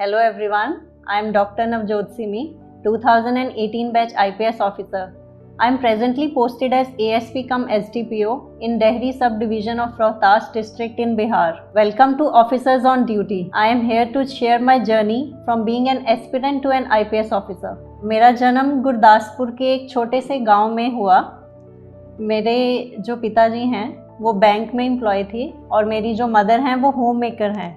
Hello everyone, I am Dr. Navjot Simi, 2018 batch IPS officer. I am presently posted as ASP cum SDPO in Dehri subdivision of Rohtas district in Bihar. Welcome to Officers on Duty. I am here to share my journey from being an aspirant to an IPS officer. मेरा जन्म गुरदासपुर के एक छोटे से गांव में हुआ। मेरे जो पिताजी हैं वो बैंक में एम्प्लॉय थे और मेरी जो मदर हैं वो होम मेकर हैं।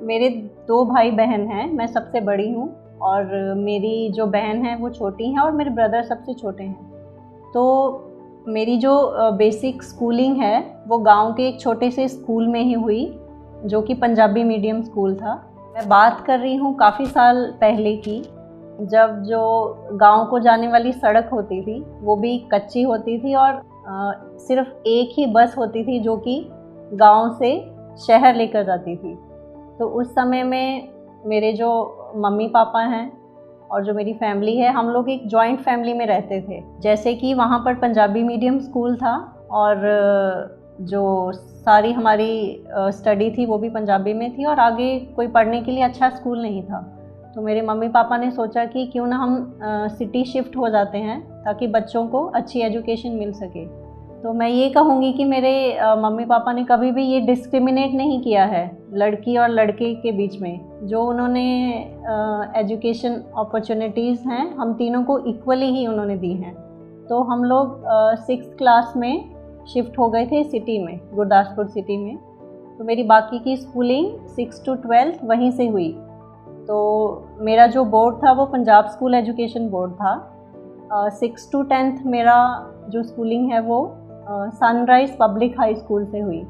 मेरे 2 भाई बहन हैं, मैं सबसे बड़ी हूँ और मेरी जो बहन है वो छोटी हैं और मेरे ब्रदर सबसे छोटे हैं। तो मेरी जो बेसिक स्कूलिंग है वो गांव के एक छोटे से स्कूल में ही हुई जो कि पंजाबी मीडियम स्कूल था। मैं बात कर रही हूँ काफ़ी साल पहले की, जब जो गांव को जाने वाली सड़क होती थी वो भी कच्ची होती थी और सिर्फ एक ही बस होती थी जो कि गांव से शहर लेकर जाती थी। तो उस समय में मेरे जो मम्मी पापा हैं और जो मेरी फैमिली है, हम लोग एक जॉइंट फैमिली में रहते थे। जैसे कि वहाँ पर पंजाबी मीडियम स्कूल था और जो सारी हमारी स्टडी थी वो भी पंजाबी में थी और आगे कोई पढ़ने के लिए अच्छा स्कूल नहीं था। तो मेरे मम्मी पापा ने सोचा कि क्यों ना हम सिटी शिफ्ट हो जाते हैं ताकि बच्चों को अच्छी एजुकेशन मिल सके। तो मैं ये कहूँगी कि मेरे मम्मी पापा ने कभी भी ये डिस्क्रिमिनेट नहीं किया है लड़की और लड़के के बीच में। जो उन्होंने एजुकेशन अपॉर्चुनिटीज़ हैं हम तीनों को इक्वली ही उन्होंने दी हैं। तो हम लोग 6th क्लास में शिफ्ट हो गए थे सिटी में, गुरदासपुर सिटी में। तो मेरी बाकी की स्कूलिंग 6 to 12 वहीं से हुई। तो मेरा जो बोर्ड था वो पंजाब स्कूल एजुकेशन बोर्ड था। 6 to 10th मेरा जो स्कूलिंग है वो सनराइज़ पब्लिक हाई स्कूल से हुई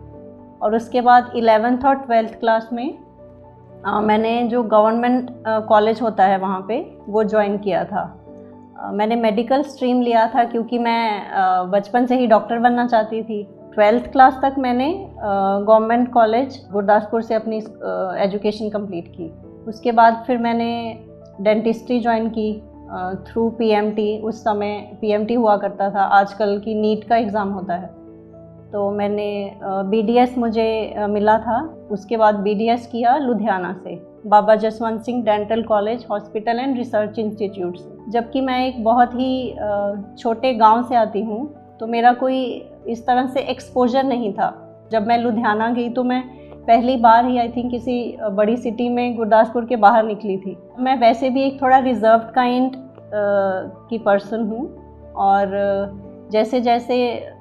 और उसके बाद 11th और 12th क्लास में मैंने जो गवर्नमेंट कॉलेज होता है वहाँ पे वो ज्वाइन किया था। मैंने मेडिकल स्ट्रीम लिया था क्योंकि मैं बचपन से ही डॉक्टर बनना चाहती थी। 12th क्लास तक मैंने गवर्नमेंट कॉलेज गुरदासपुर से अपनी एजुकेशन कंप्लीट की। उसके बाद फिर मैंने डेंटिस्ट्री ज्वाइन की थ्रू पीएमटी। उस समय पीएमटी हुआ करता था, आजकल की नीट का एग्ज़ाम होता है। तो मैंने बीडीएस मुझे मिला था। उसके बाद बीडीएस किया लुधियाना से, Baba Jaswant Singh dental college hospital and research institute से। जबकि मैं एक बहुत ही छोटे गांव से आती हूँ तो मेरा कोई इस तरह से एक्सपोजर नहीं था। जब मैं लुधियाना गई तो मैं पहली बार ही आई थिंक किसी बड़ी सिटी में गुरदासपुर के बाहर निकली थी। मैं वैसे भी एक थोड़ा रिजर्व्ड काइंड की पर्सन हूँ और जैसे जैसे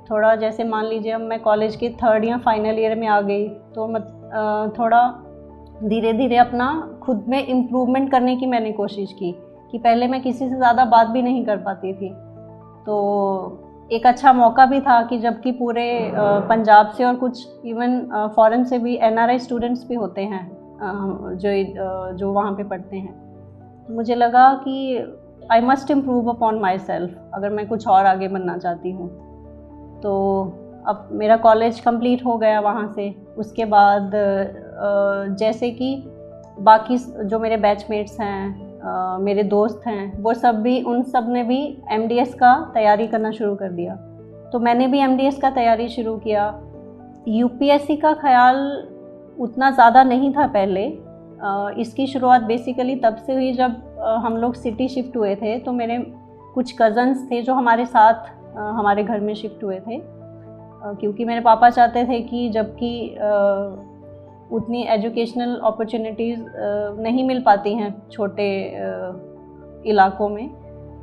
थोड़ा जैसे मान लीजिए अब मैं कॉलेज के 3rd या फाइनल ईयर में आ गई तो थोड़ा धीरे धीरे अपना खुद में इम्प्रूवमेंट करने की मैंने कोशिश की कि पहले मैं किसी से ज़्यादा बात भी नहीं कर पाती थी। तो एक अच्छा मौका भी था कि जबकि पूरे पंजाब से और कुछ इवन फॉरेन से भी एनआरआई स्टूडेंट्स भी होते हैं जो वहाँ पे पढ़ते हैं। तो मुझे लगा कि I must improve upon my self अगर मैं कुछ और आगे बनना चाहती हूँ। तो अब मेरा कॉलेज कंप्लीट हो गया वहाँ से। उसके बाद जैसे कि बाकी जो मेरे बैचमेट्स हैं, मेरे दोस्त हैं, वो सब भी उन सब ने भी एमडीएस का तैयारी करना शुरू कर दिया। तो मैंने भी एमडीएस का तैयारी शुरू किया। यूपीएससी का ख्याल उतना ज़्यादा नहीं था पहले। इसकी शुरुआत बेसिकली तब से हुई जब हम लोग सिटी शिफ्ट हुए थे। तो मेरे कुछ कज़न्स थे जो हमारे साथ हमारे घर में शिफ्ट हुए थे क्योंकि मेरे पापा चाहते थे कि जबकि उतनी एजुकेशनल अपॉर्चुनिटीज़ नहीं मिल पाती हैं छोटे इलाकों में,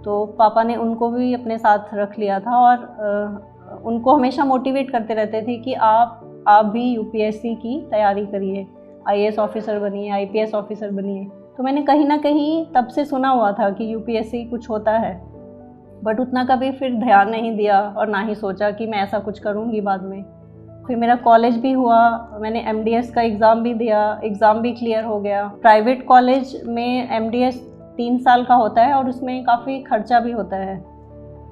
तो पापा ने उनको भी अपने साथ रख लिया था और उनको हमेशा मोटिवेट करते रहते थे कि आप भी यूपीएससी की तैयारी करिए, आईएएस ऑफिसर बनिए, आईपीएस ऑफिसर बनिए। तो मैंने कहीं ना कहीं तब से सुना हुआ था कि यूपीएससी कुछ होता है, बट उतना कभी फिर ध्यान नहीं दिया और ना ही सोचा कि मैं ऐसा कुछ करूँगी बाद में। फिर मेरा कॉलेज भी हुआ, मैंने एमडीएस का एग्ज़ाम भी दिया, एग्ज़ाम भी क्लियर हो गया। प्राइवेट कॉलेज में एमडीएस 3 साल का होता है और उसमें काफ़ी खर्चा भी होता है।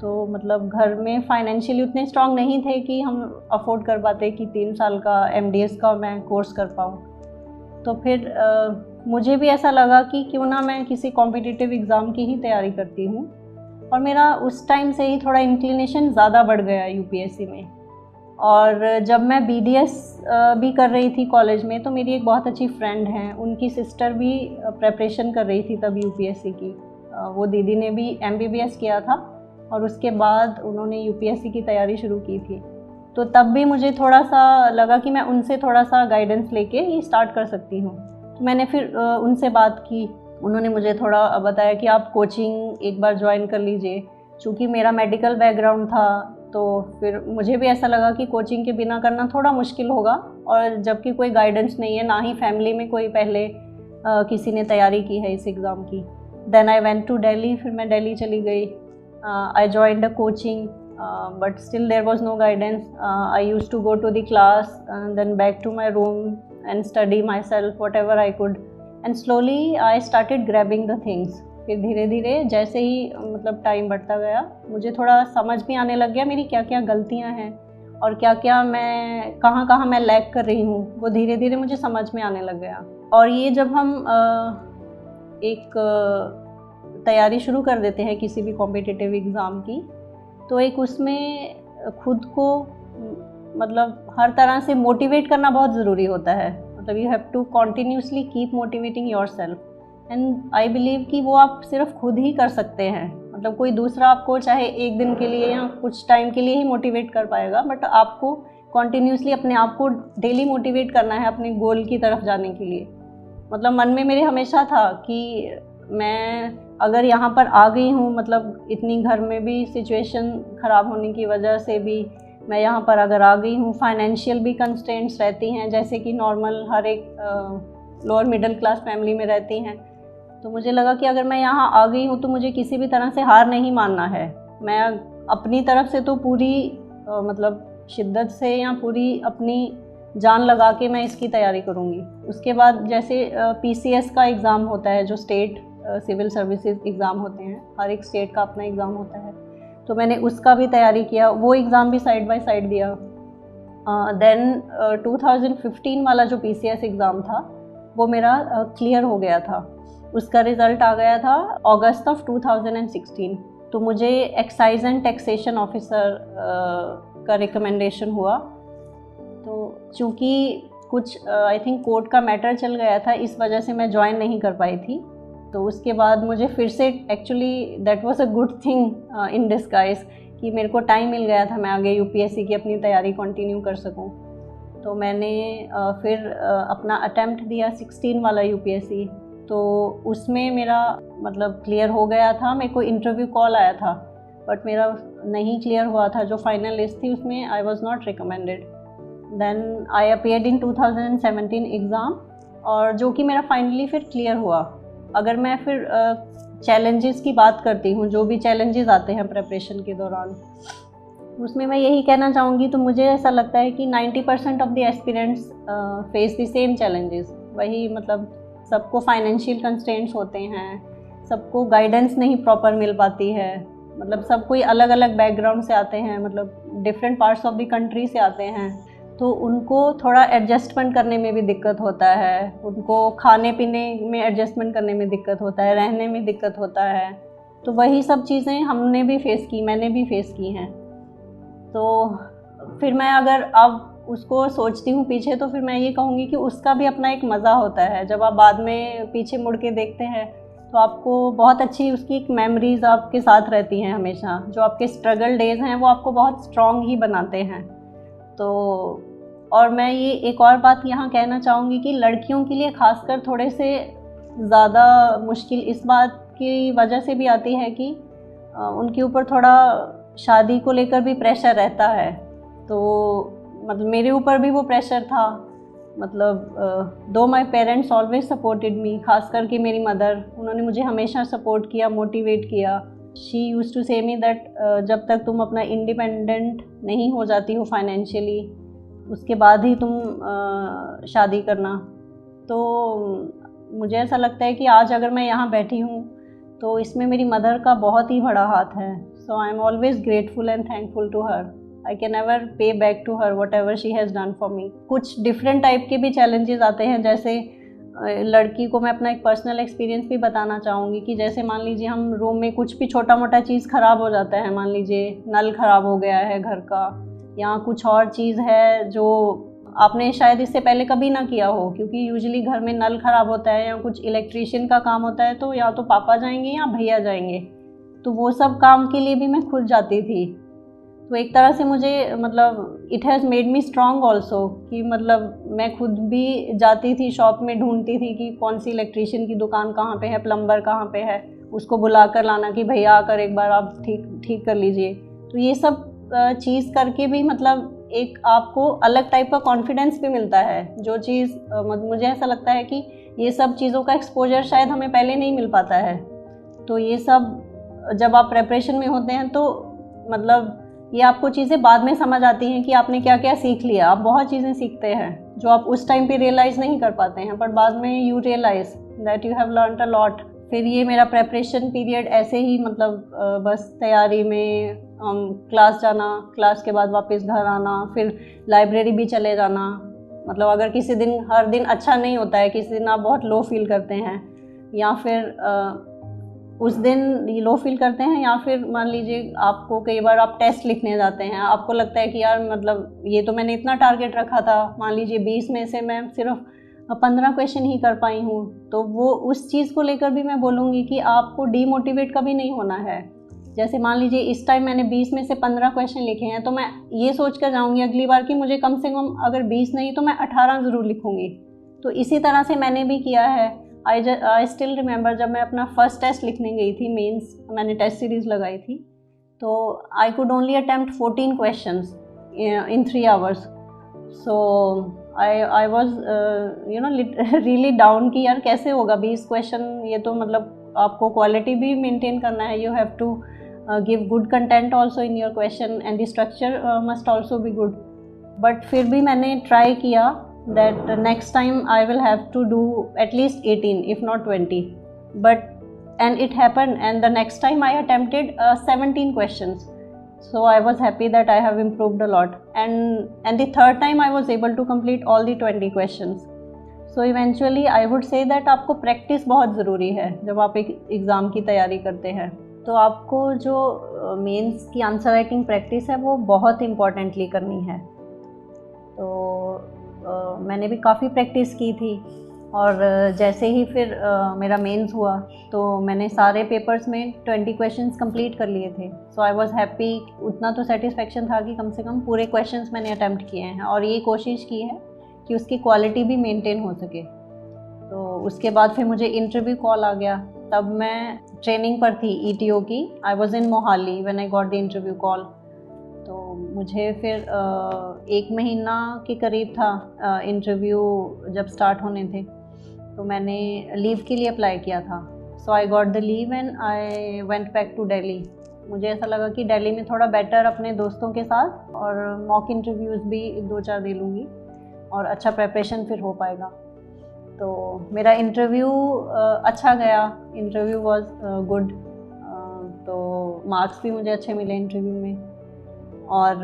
तो मतलब घर में फाइनेंशियली उतने स्ट्रांग नहीं थे कि हम अफोर्ड कर पाते कि 3 साल का एमडीएस का मैं कोर्स कर पाऊँ। तो फिर मुझे भी ऐसा लगा कि क्यों ना मैं किसी कॉम्पिटिटिव एग्ज़ाम की ही तैयारी करती हूँ और मेरा उस टाइम से ही थोड़ा इंक्लिनेशन ज़्यादा बढ़ गया यूपीएससी में। और जब मैं BDS भी कर रही थी कॉलेज में, तो मेरी एक बहुत अच्छी फ्रेंड हैं, उनकी सिस्टर भी प्रेपरेशन कर रही थी तब UPSC की। वो दीदी ने भी MBBS किया था और उसके बाद उन्होंने UPSC की तैयारी शुरू की थी। तो तब भी मुझे थोड़ा सा लगा कि मैं उनसे थोड़ा सा गाइडेंस लेके ये स्टार्ट कर सकती हूँ। तो मैंने फिर उनसे बात की। उन्होंने मुझे थोड़ा बताया कि आप कोचिंग एक बार ज्वाइन कर लीजिए। चूँकि मेरा मेडिकल बैकग्राउंड था, तो फिर मुझे भी ऐसा लगा कि कोचिंग के बिना करना थोड़ा मुश्किल होगा, और जबकि कोई गाइडेंस नहीं है, ना ही फैमिली में कोई पहले किसी ने तैयारी की है इस एग्ज़ाम की। Then I went to Delhi, फिर मैं दिल्ली चली गई। I joined a coaching, but still there was no guidance. I used to go to the class and then back to my room and study myself whatever I could, and slowly I started grabbing the things. फिर धीरे धीरे जैसे ही मतलब time बढ़ता गया, मुझे थोड़ा समझ भी आने लग गया मेरी क्या क्या गलतियां हैं और क्या क्या मैं कहाँ कहाँ मैं लैग कर रही हूँ, वो धीरे धीरे मुझे समझ में आने लग गया। और ये जब हम एक तैयारी शुरू कर देते हैं किसी भी कॉम्पिटिटिव एग्ज़ाम की, तो एक उसमें खुद को मतलब हर तरह से मोटिवेट करना बहुत ज़रूरी होता है। मतलब you have to continuously keep motivating yourself, and I believe कि वो आप सिर्फ खुद ही कर सकते हैं। मतलब कोई दूसरा आपको चाहे एक दिन के लिए या कुछ टाइम के लिए ही मोटिवेट कर पाएगा, बट आपको कॉन्टीन्यूसली अपने आप को डेली मोटिवेट करना है अपने गोल की तरफ जाने के लिए। मतलब मन में मेरे हमेशा था कि मैं अगर यहाँ पर आ गई हूँ, मतलब इतनी घर में भी सिचुएशन ख़राब होने की वजह से भी मैं यहाँ पर अगर आ गई हूँ, फाइनेंशियल भी कंस्ट्रेंट्स रहती हैं जैसे कि नॉर्मल हर एक लोअर मिडिल क्लास फैमिली में रहती हैं। तो मुझे लगा कि अगर मैं यहाँ आ गई हूँ तो मुझे किसी भी तरह से हार नहीं मानना है। मैं अपनी तरफ से तो पूरी मतलब शिद्दत से या पूरी अपनी जान लगा के मैं इसकी तैयारी करूँगी। उसके बाद जैसे PCS का एग्ज़ाम होता है, जो स्टेट सिविल सर्विसेज एग्ज़ाम होते हैं, हर एक स्टेट का अपना एग्ज़ाम होता है, तो मैंने उसका भी तैयारी किया, वो एग्ज़ाम भी साइड बाय साइड दिया। देन 2015 वाला जो PCS एग्ज़ाम था वो मेरा क्लियर हो गया था। उसका रिज़ल्ट आ गया था अगस्त ऑफ 2016। तो मुझे एक्साइज एंड टैक्सेशन ऑफिसर का रिकमेंडेशन हुआ। तो चूँकि कुछ आई थिंक कोर्ट का मैटर चल गया था, इस वजह से मैं ज्वाइन नहीं कर पाई थी। तो उसके बाद मुझे फिर से actually that was a good thing in disguise कि मेरे को टाइम मिल गया था, मैं आगे UPSC की अपनी तैयारी कंटिन्यू कर सकूं। तो मैंने फिर अपना अटेम्प्ट दिया 16 वाला UPSC। तो उसमें मेरा मतलब क्लियर हो गया था, मेरे को इंटरव्यू कॉल आया था, बट मेरा नहीं क्लियर हुआ था। जो फाइनल लिस्ट थी उसमें I was not recommended. Then I appeared in 2017 exam, और जो कि मेरा फाइनली फिर क्लियर हुआ। अगर मैं फिर चैलेंजेस की बात करती हूँ, जो भी चैलेंजेस आते हैं प्रेपरेशन के दौरान, उसमें मैं यही कहना चाहूँगी, तो मुझे ऐसा लगता है कि 90% of the aspirants face the same challenges. वही मतलब सबको फाइनेंशियल कंस्ट्रेंट्स होते हैं, सबको गाइडेंस नहीं प्रॉपर मिल पाती है, मतलब सब कोई अलग अलग बैकग्राउंड से आते हैं, मतलब different parts of the country से आते हैं। तो उनको थोड़ा एडजस्टमेंट करने में भी दिक्कत होता है, उनको खाने पीने में एडजस्टमेंट करने में दिक्कत होता है, रहने में दिक्कत होता है। तो वही सब चीज़ें हमने भी फेस की, मैंने भी फेस की हैं। तो फिर मैं अगर अब उसको सोचती हूँ पीछे, तो फिर मैं ये कहूँगी कि उसका भी अपना एक मज़ा होता है। जब आप बाद में पीछे मुड़ के देखते हैं तो आपको बहुत अच्छी उसकी एक मेमोरीज आपके साथ रहती हैं हमेशा। जो आपके स्ट्रगल डेज हैं वो आपको बहुत स्ट्रॉन्ग ही बनाते हैं। तो और मैं ये एक और बात यहाँ कहना चाहूँगी कि लड़कियों के लिए खासकर थोड़े से ज़्यादा मुश्किल इस बात की वजह से भी आती है कि उनके ऊपर थोड़ा शादी को लेकर भी प्रेशर रहता है। तो मतलब मेरे ऊपर भी वो प्रेशर था। मतलब दो my parents always supported me, खास करके मेरी मदर, उन्होंने मुझे हमेशा सपोर्ट किया, मोटिवेट किया। शी यूज़ टू से मी दैट जब तक तुम अपना इंडिपेंडेंट नहीं हो जाती हो फाइनेंशियली, उसके बाद ही तुम शादी करना। तो मुझे ऐसा लगता है कि आज अगर मैं यहाँ बैठी हूँ तो इसमें मेरी मदर का बहुत ही बड़ा हाथ है। So I am always grateful and thankful to her. I can never pay back to her whatever she has done for me। कुछ डिफरेंट टाइप के भी चैलेंजेस आते हैं, जैसे लड़की को मैं अपना एक पर्सनल एक्सपीरियंस भी बताना चाहूँगी कि जैसे मान लीजिए हम रूम में कुछ भी छोटा मोटा चीज़ ख़राब हो जाता है, मान लीजिए नल ख़राब हो गया है घर का, या कुछ और चीज़ है जो आपने शायद इससे पहले कभी ना किया हो, क्योंकि यूजुअली घर में नल ख़राब होता है या कुछ इलेक्ट्रीशियन का काम होता है तो या तो पापा जाएंगे या भैया जाएंगे, तो वो सब काम के लिए भी मैं खुद जाती थी। तो एक तरह से मुझे मतलब it has made me strong also, कि मतलब मैं खुद भी जाती थी शॉप में, ढूंढती थी कि कौन सी इलेक्ट्रीशियन की दुकान कहाँ पे है, प्लम्बर कहाँ पे है, उसको बुला कर लाना कि भैया आकर एक बार आप ठीक कर लीजिए। तो ये सब चीज़ करके भी मतलब एक आपको अलग टाइप का कॉन्फिडेंस भी मिलता है, जो चीज़ मुझे ऐसा लगता है कि ये सब चीज़ों का एक्सपोजर शायद हमें पहले नहीं मिल पाता है। तो ये सब जब आप प्रेपरेशन में होते हैं तो मतलब ये आपको चीज़ें बाद में समझ आती हैं कि आपने क्या क्या सीख लिया। आप बहुत चीज़ें सीखते हैं जो आप उस टाइम पे रियलाइज़ नहीं कर पाते हैं, बट बाद में you realise that you have learned a lot. फिर ये मेरा प्रेपरेशन पीरियड ऐसे ही मतलब बस तैयारी में क्लास जाना, क्लास के बाद वापस घर आना, फिर लाइब्रेरी भी चले जाना। मतलब अगर किसी दिन हर दिन अच्छा नहीं होता है, किसी दिन आप बहुत लो फील करते हैं या फिर उस दिन लो फील करते हैं, या फिर मान लीजिए आपको कई बार आप टेस्ट लिखने जाते हैं, आपको लगता है कि यार मतलब ये तो मैंने इतना टारगेट रखा था, मान लीजिए 20 में से मैं सिर्फ 15 क्वेश्चन ही कर पाई हूँ, तो वो उस चीज़ को लेकर भी मैं बोलूँगी कि आपको डीमोटिवेट कभी नहीं होना है। जैसे मान लीजिए इस टाइम मैंने 20 में से 15 क्वेश्चन लिखे हैं, तो मैं ये सोच कर जाऊँगी अगली बार कि मुझे कम से कम अगर 20 नहीं तो मैं 18 ज़रूर लिखूँगी। तो इसी तरह से मैंने भी किया है। आई स्टिल रिमेंबर जब मैं अपना फर्स्ट टेस्ट लिखने गई थी, मेंस, मैंने टेस्ट सीरीज़ लगाई थी, तो I could only attempt 14 questions in 3 hours. So I was really down कि यार कैसे होगा 20 क्वेश्चन, ये तो मतलब आपको क्वालिटी भी मेंटेन करना है, you have to give good content also in your question and the structure must also be good. But फिर भी मैंने ट्राई किया that next time I will have to do at least 18 if not 20, and it happened, and the next time I attempted 17 questions, so I was happy that I have improved a lot, and the third time I was able to complete all the 20 questions. So eventually I would say that आपको practice बहुत ज़रूरी है जब आप एक exam की तैयारी करते हैं। तो आपको जो मेंस की आंसर राइटिंग प्रैक्टिस है वो बहुत इम्पॉर्टेंटली करनी है। तो मैंने भी काफ़ी प्रैक्टिस की थी, और जैसे ही फिर मेरा मेंस हुआ तो मैंने सारे पेपर्स में 20 क्वेश्चंस कंप्लीट कर लिए थे। सो आई वाज हैप्पी, उतना तो सेटिस्फेक्शन था कि कम से कम पूरे क्वेश्चंस मैंने अटेम्प्ट किए हैं, और ये कोशिश की है कि उसकी क्वालिटी भी मेंटेन हो सके। तो उसके बाद फिर मुझे इंटरव्यू कॉल आ गया, तब मैं ट्रेनिंग पर थी ETO की। I was in Mohali when I got the interview call. तो मुझे फिर 1 महीना के करीब था इंटरव्यू जब स्टार्ट होने थे, तो मैंने लीव के लिए अप्लाई किया था। So I got the leave and I went back to Delhi. मुझे ऐसा लगा कि दिल्ली में थोड़ा बेटर अपने दोस्तों के साथ और मॉक इंटरव्यूज़ भी 2-4 दे लूँगी और अच्छा प्रेपरेशन फिर हो पाएगा। तो मेरा इंटरव्यू अच्छा गया, इंटरव्यू वाज गुड, तो मार्क्स भी मुझे अच्छे मिले इंटरव्यू में। और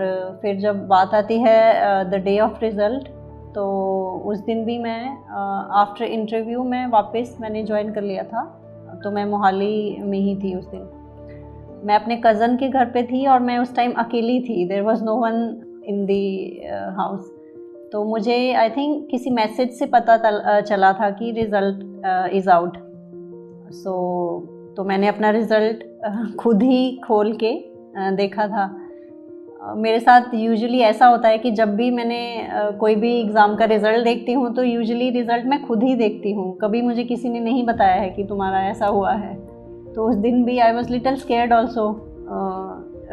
फिर जब बात आती है द डे ऑफ रिज़ल्ट, तो उस दिन भी मैं आफ्टर इंटरव्यू में वापस मैंने ज्वाइन कर लिया था। तो मैं मोहाली में ही थी उस दिन। मैं अपने कज़न के घर पे थी और मैं उस टाइम अकेली थी, there was no one in the house. तो मुझे आई थिंक किसी मैसेज से पता चला था कि रिज़ल्ट इज़ आउट। सो तो मैंने अपना रिज़ल्ट खुद ही खोल के देखा था। मेरे साथ यूजुअली ऐसा होता है कि जब भी मैंने कोई भी एग्ज़ाम का रिज़ल्ट देखती हूँ तो यूजुअली रिज़ल्ट मैं खुद ही देखती हूँ, कभी मुझे किसी ने नहीं बताया है कि तुम्हारा ऐसा हुआ है। तो उस दिन भी I was little scared also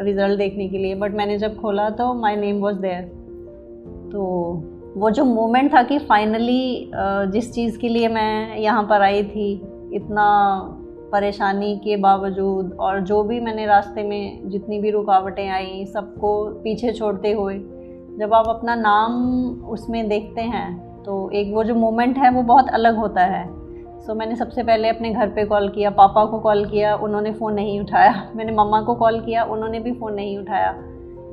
result देखने के लिए, बट मैंने जब खोला तो माई नेम वॉज देयर। तो वो जो मोमेंट था कि फाइनली जिस चीज़ के लिए मैं यहाँ पर आई थी, इतना परेशानी के बावजूद और जो भी मैंने रास्ते में जितनी भी रुकावटें आई सबको पीछे छोड़ते हुए जब आप अपना नाम उसमें देखते हैं तो एक वो जो मोमेंट है वो बहुत अलग होता है। सो मैंने सबसे पहले अपने घर पे कॉल किया, पापा को कॉल किया, उन्होंने फ़ोन नहीं उठाया। मैंने मम्मा को कॉल किया, उन्होंने भी फ़ोन नहीं उठाया।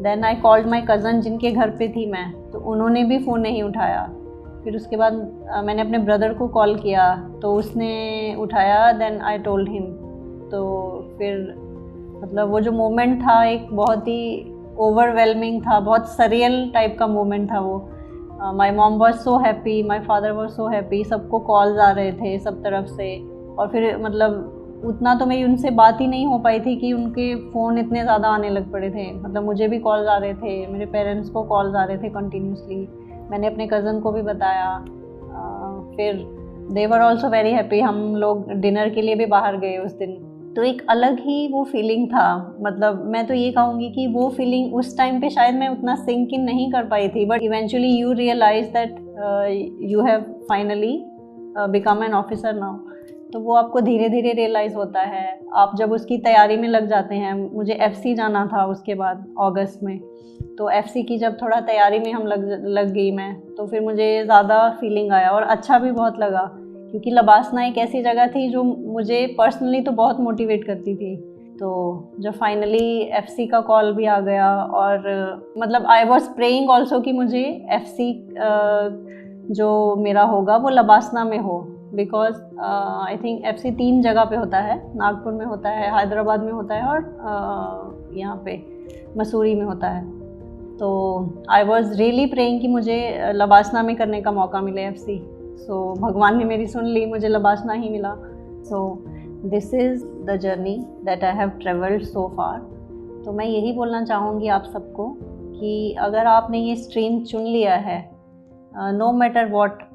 Then I called my cousin जिनके घर पे थी मैं, तो उन्होंने भी फ़ोन नहीं उठाया। फिर उसके बाद मैंने अपने ब्रदर को कॉल किया तो उसने उठाया, देन आई टोल्ड हिम। तो फिर मतलब वो जो मोमेंट था एक बहुत ही ओवरवेलमिंग था, बहुत सरियल टाइप का मोमेंट था वो। My mom was so happy, my father was so happy, सबको कॉल्स आ रहे थे सब तरफ से। और फिर मतलब उतना तो मेरी उनसे बात ही नहीं हो पाई थी कि उनके फ़ोन इतने ज़्यादा आने लग पड़े थे। मतलब मुझे भी कॉल्स आ रहे थे, मेरे पेरेंट्स को कॉल्स आ रहे थे कंटिन्यूसली। मैंने अपने कज़न को भी बताया। फिर दे वर ऑल्सो वेरी हैप्पी। हम लोग डिनर के लिए भी बाहर गए उस दिन। तो एक अलग ही वो फीलिंग था। मतलब मैं तो ये कहूँगी कि वो फीलिंग उस टाइम पे शायद मैं उतना सिंक इन नहीं कर पाई थी, but eventually you realise that you have finally become an officer now. तो वो आपको धीरे धीरे रियलाइज़ होता है, आप जब उसकी तैयारी में लग जाते हैं। मुझे एफसी जाना था उसके बाद अगस्त में, तो एफसी की जब थोड़ा तैयारी में हम लग गई मैं, तो फिर मुझे ज़्यादा फीलिंग आया और अच्छा भी बहुत लगा, क्योंकि लबासना एक ऐसी जगह थी जो मुझे पर्सनली तो बहुत मोटिवेट करती थी। तो जब फाइनली एफसी का कॉल भी आ गया, और मतलब आई वॉज प्रेइंग ऑल्सो कि मुझे एफसी जो मेरा होगा वो लबासना में हो, बिकॉज आई थिंक एफसी 3 जगह पे होता है। नागपुर में होता है, हैदराबाद में होता है, और यहाँ पे मसूरी में होता है। तो आई वॉज रियली प्रेइंग कि मुझे लबासना में करने का मौका मिले एफसी। सो भगवान ने मेरी सुन ली, मुझे लबासना ही मिला। So this is the journey that I have travelled so far. तो मैं यही बोलना चाहूँगी आप सबको कि अगर आपने ये स्ट्रीम चुन लिया है, no matter what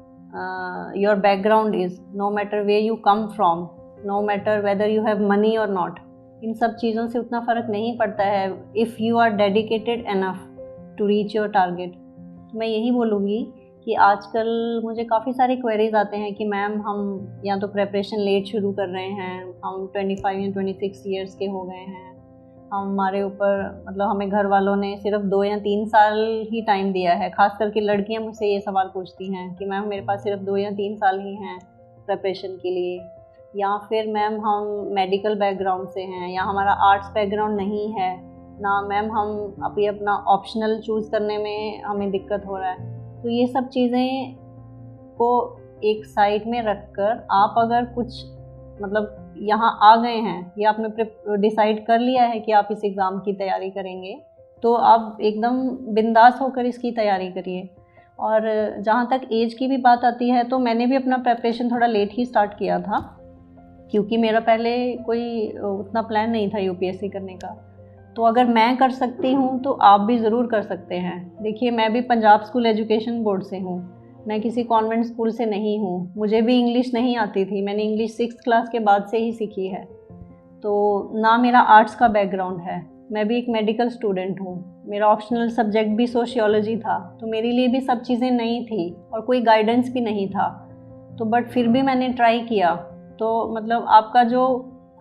your background is, no matter where you come from, no matter whether you have money or not, इन सब चीज़ों से उतना फ़र्क नहीं पड़ता है if you are dedicated enough to reach your target। मैं यही बोलूँगी कि आजकल मुझे काफ़ी सारे क्वेरीज आते हैं कि मैम हम या तो प्रेपरेशन लेट शुरू कर रहे हैं, हम 25 या 26 ईयर्स के हो गए हैं, हमारे ऊपर मतलब हमें घर वालों ने सिर्फ 2 या 3 साल ही टाइम दिया है। खास करके लड़कियां मुझसे ये सवाल पूछती हैं कि मैम मेरे पास सिर्फ 2 या 3 साल ही हैं प्रिपरेशन के लिए, या फिर मैम हम मेडिकल बैकग्राउंड से हैं, या हमारा आर्ट्स बैकग्राउंड नहीं है ना मैम, हम अभी अपना ऑप्शनल चूज़ करने में हमें दिक्कत हो रहा है। तो ये सब चीज़ें को एक साइड में रखकर आप अगर कुछ मतलब यहाँ आ गए हैं, या आपने डिसाइड कर लिया है कि आप इस एग्ज़ाम की तैयारी करेंगे, तो आप एकदम बिंदास होकर इसकी तैयारी करिए। और जहाँ तक एज की भी बात आती है, तो मैंने भी अपना प्रेपरेशन थोड़ा लेट ही स्टार्ट किया था, क्योंकि मेरा पहले कोई उतना प्लान नहीं था यूपीएससी करने का। तो अगर मैं कर सकती हूँ तो आप भी ज़रूर कर सकते हैं। देखिए, मैं भी पंजाब स्कूल एजुकेशन बोर्ड से हूँ, मैं किसी कॉन्वेंट स्कूल से नहीं हूँ। मुझे भी इंग्लिश नहीं आती थी, मैंने इंग्लिश 6th क्लास के बाद से ही सीखी है। तो ना मेरा आर्ट्स का बैकग्राउंड है, मैं भी एक मेडिकल स्टूडेंट हूँ, मेरा ऑप्शनल सब्जेक्ट भी सोशियोलॉजी था। तो मेरे लिए भी सब चीज़ें नई थी और कोई गाइडेंस भी नहीं था। तो बट फिर भी मैंने ट्राई किया। तो मतलब आपका जो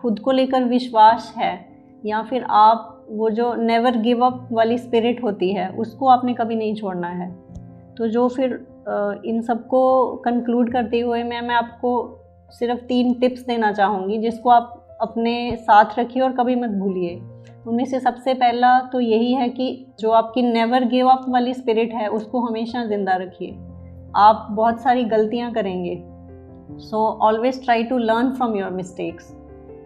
खुद को लेकर विश्वास है, या फिर आप वो जो नेवर गिव अप वाली स्पिरिट होती है, उसको आपने कभी नहीं छोड़ना है। तो जो फिर इन सबको कंक्लूड करते हुए मैं आपको सिर्फ 3 टिप्स देना चाहूँगी, जिसको आप अपने साथ रखिए और कभी मत भूलिए। उनमें से सबसे पहला तो यही है कि जो आपकी नेवर गिव अप वाली स्पिरिट है, उसको हमेशा ज़िंदा रखिए। आप बहुत सारी गलतियाँ करेंगे, so always try to learn from your mistakes.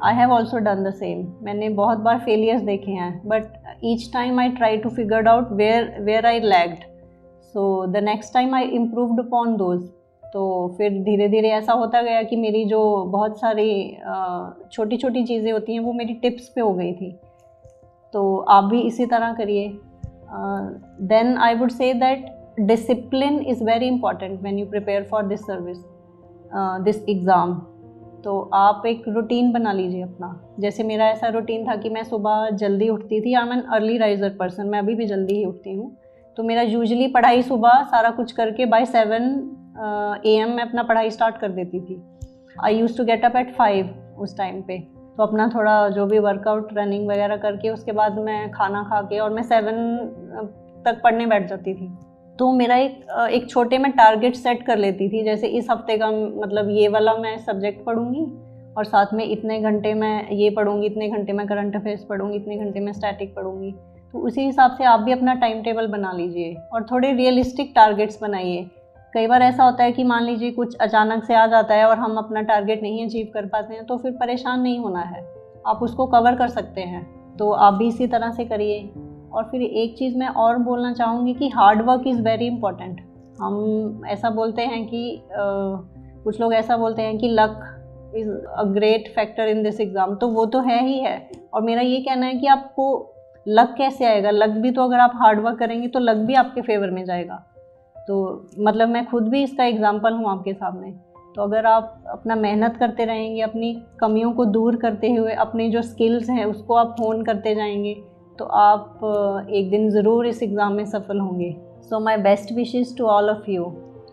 I have also done the same. मैंने बहुत बार फेलियर्स देखे हैं, but each time I try to figure out where I lagged, so the next time I improved upon those. तो फिर धीरे धीरे ऐसा होता गया कि मेरी जो बहुत सारी छोटी छोटी चीज़ें होती हैं वो मेरी टिप्स पे हो गई थी। तो आप भी इसी तरह करिए। Then I would say that discipline is very important when you prepare for this service, this exam. तो आप एक रूटीन बना लीजिए अपना। जैसे मेरा ऐसा रूटीन था कि मैं सुबह जल्दी उठती थी। I am an early riser person, मैं अभी भी जल्दी ही उठती हूँ। तो मेरा यूजुअली पढ़ाई सुबह सारा कुछ करके बाय 7 AM मैं अपना पढ़ाई स्टार्ट कर देती थी। I use to get up at 5 उस टाइम पे। तो अपना थोड़ा जो भी वर्कआउट रनिंग वगैरह करके उसके बाद मैं खाना खा के और मैं 7 तक पढ़ने बैठ जाती थी। तो मेरा एक छोटे में टारगेट सेट कर लेती थी, जैसे इस हफ्ते का मतलब ये वाला मैं सब्जेक्ट पढ़ूंगी और साथ में इतने घंटे मैं ये पढ़ूंगी, इतने घंटे मैं करंट अफेयर्स पढ़ूंगी, इतने घंटे मैं स्टैटिक पढ़ूंगी। तो उसी हिसाब से आप भी अपना टाइम टेबल बना लीजिए और थोड़े रियलिस्टिक टारगेट्स बनाइए। कई बार ऐसा होता है कि मान लीजिए कुछ अचानक से आ जाता है और हम अपना टारगेट नहीं अचीव कर पाते हैं, तो फिर परेशान नहीं होना है, आप उसको कवर कर सकते हैं। तो आप भी इसी तरह से करिए। और फिर एक चीज़ मैं और बोलना चाहूँगी कि hard work is very important. हम ऐसा बोलते हैं कि कुछ लोग ऐसा बोलते हैं कि luck is a great factor in this exam, तो वो तो है ही है। और मेरा ये कहना है कि आपको लक कैसे आएगा, लक भी तो अगर आप हार्ड वर्क करेंगे तो लक भी आपके फेवर में जाएगा। तो मतलब मैं खुद भी इसका एग्जाम्पल हूँ आपके सामने। तो अगर आप अपना मेहनत करते रहेंगे, अपनी कमियों को दूर करते हुए अपने जो स्किल्स हैं उसको आप होन करते जाएंगे, तो आप एक दिन ज़रूर इस एग्ज़ाम में सफल होंगे। So my best wishes to all of you.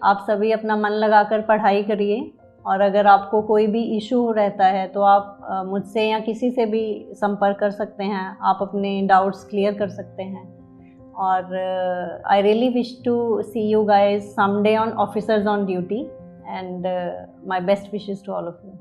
आप सभी अपना मन लगाकर पढ़ाई करिए, और अगर आपको कोई भी इशू रहता है तो आप मुझसे या किसी से भी संपर्क कर सकते हैं, आप अपने डाउट्स क्लियर कर सकते हैं। और I really wish to see you guys someday on officers on duty, and my best wishes to all of you.